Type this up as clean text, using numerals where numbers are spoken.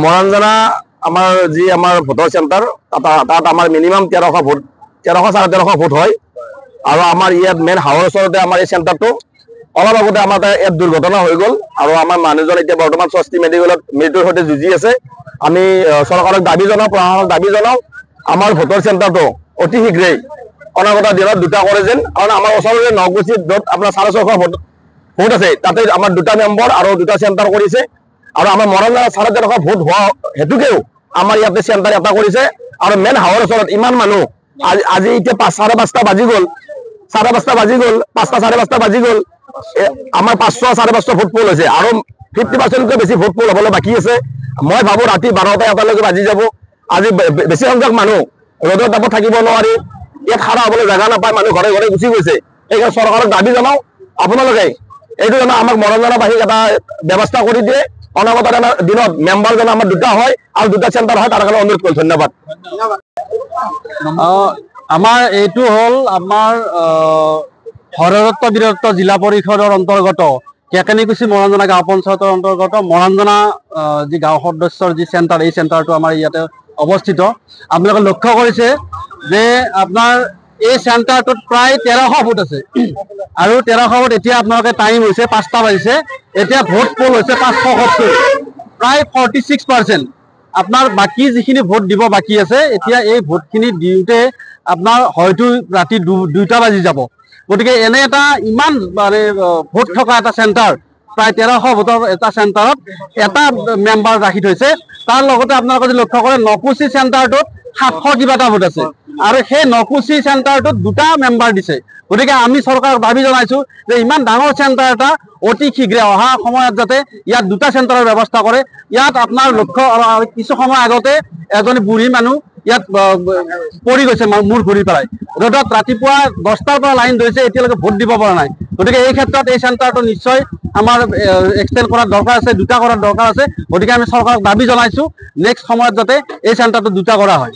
মৰাণজনা আমাৰ যি আমাৰ ভোটৰ চেণ্টাৰ তাত আমাৰ মিনিমাম 1300 ভোট 1300 ভোট হয় আৰু আমাৰ ইয়াত মেইন হাৱৰ ওচৰতে আমাৰ এই চেণ্টাৰটো অলপ আগতে আমাৰ ইয়াত দুৰ্ঘটনা হৈ গ'ল আৰু আমাৰ মানুহজন এতিয়া বৰ্তমান স্বস্তি মেডিকেলত মৃত্যুৰ সৈতে যুঁজি আছে। আমি চৰকাৰক দাবী জনাওঁ, প্ৰশাসনক দাবী জনাওঁ আমাৰ ভোটৰ চেণ্টাৰটো অতি শীঘ্ৰেই অনাগত দিনত দুটা কৰে যেন, কাৰণ আমাৰ ওচৰতে নগুচিত য'ত আপোনাৰ 650 ভোট আছে তাতে আমাৰ দুটা মেম্বাৰ আৰু দুটা চেণ্টাৰ কৰিছে আৰু আমাৰ মৰাণজনা 1350 ভোট হোৱা হেতুকেও আমাৰ ইয়াতে চেণ্টাৰ এটা কৰিছে আৰু মেইন হাৱৰ ওচৰত ইমান মানুহ আজি এতিয়া 5:30 বাজি গ'ল 5:30 বাজি গ'ল আমাৰ 500-550 ভোট পোল হৈছে আৰু 50%কৈ বেছি ভোট পোল হ'বলৈ বাকী আছে। মই ভাবোঁ ৰাতি 12টা-1টালৈকে বাজি যাব। আজি বেছি সংখ্যক মানুহ ৰ'দৰ তাপত থাকিব নোৱাৰি, ইয়াত খাৰা হ'বলৈ জেগা নাপায়, মানুহ ঘৰে ঘৰে গুচি গৈছে। সেইকাৰণে চৰকাৰক দাবী জনাওঁ আপোনালোকে এইটো জানো আমাক মৰাণজনাবাসীক এটা ব্যৱস্থা কৰি দিয়ে, অনাগত দিনত মেম্বাৰ যেন আমাৰ দুটা হয় আৰু দুটা চেণ্টাৰ হয় তাৰ কাৰণে অনুৰোধ কৰিছোঁ। ধন্যবাদ। আমাৰ এইটো হ'ল আমাৰ হৰৰত্ন বীৰত্ব জিলা পৰিষদৰ অন্তৰ্গত কেকেনিকুছি মৰাণজনা গাঁও পঞ্চায়তৰ অন্তৰ্গত মৰাণজনা যি গাঁও সদস্যৰ যি চেণ্টাৰ, এই চেণ্টাৰটো আমাৰ ইয়াতে অৱস্থিত। আপোনালোকে লক্ষ্য কৰিছে যে আপোনাৰ এই চেণ্টাৰটোত প্ৰায় 1300 ভোট আছে আৰু 1300 ভোট এতিয়া আপোনালোকে টাইম হৈছে 5টা বাজিছে, এতিয়া ভোট পোল হৈছে 570, প্ৰায় 46%। আপনার বাকি যিখিনি ভোট দিব বাকি আছে এতিয়া এই ভোটখিনি দিওঁতে আপনার হয়তো রাতি 2টা বাজি যাব। গতিকে এনে এটা ইমান মানে ভোট থকা এটা চেণ্টাৰ প্ৰায় 1300 ভোটৰ এটা চেণ্টাৰত এটা মেম্বাৰ ৰাখি থৈছে। তাৰ লগতে আপোনালোকে যদি লক্ষ্য কৰে নকুচি চেণ্টাৰটোত 700 কিবা এটা ভোট আছে আৰু সেই নকুচি চেণ্টাৰটোত দুটা মেম্বাৰ দিছে। গতিকে আমি চৰকাৰক দাবী জনাইছোঁ যে ইমান ডাঙৰ চেণ্টাৰ এটা অতি শীঘ্ৰে অহা সময়ত যাতে ইয়াত দুটা চেণ্টাৰৰ ব্যৱস্থা কৰে। ইয়াত আপোনাৰ লক্ষ্য কিছু সময় আগতে এজনী বুঢ়ী মানুহ ইয়াত পৰি গৈছে মূৰ ঘূৰি পেলাই, ৰ'দত ৰাতিপুৱা 10টাৰ পৰা লাইন ধৰিছে, এতিয়ালৈকে ভোট দিব পৰা নাই। গতিকে এই ক্ষেত্ৰত এই চেণ্টাৰটো নিশ্চয় আমাৰ এক্সটেণ্ড কৰাৰ দৰকাৰ আছে, দুটা কৰাৰ দৰকাৰ আছে। গতিকে আমি চৰকাৰক দাবী জনাইছোঁ নেক্সট সময়ত যাতে এই চেণ্টাৰটো দুটা কৰা হয়।